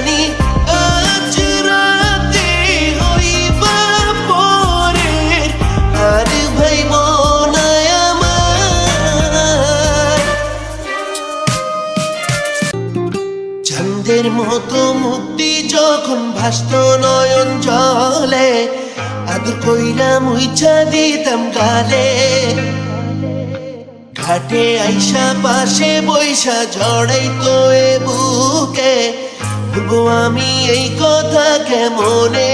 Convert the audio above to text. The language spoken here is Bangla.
জানি আজ রাতে হইবা পরের, আর ভাইব না আমার। চাঁদের মতো মুক্তি যখন ভাসত নয়ন জলে, আদর কইরা মুইছা দিতাম গালে। ঘাটে আইসা পাশে বৈশা জড়াইতো এ বুকে, ভুলবো আমি এই কথা কেমনে।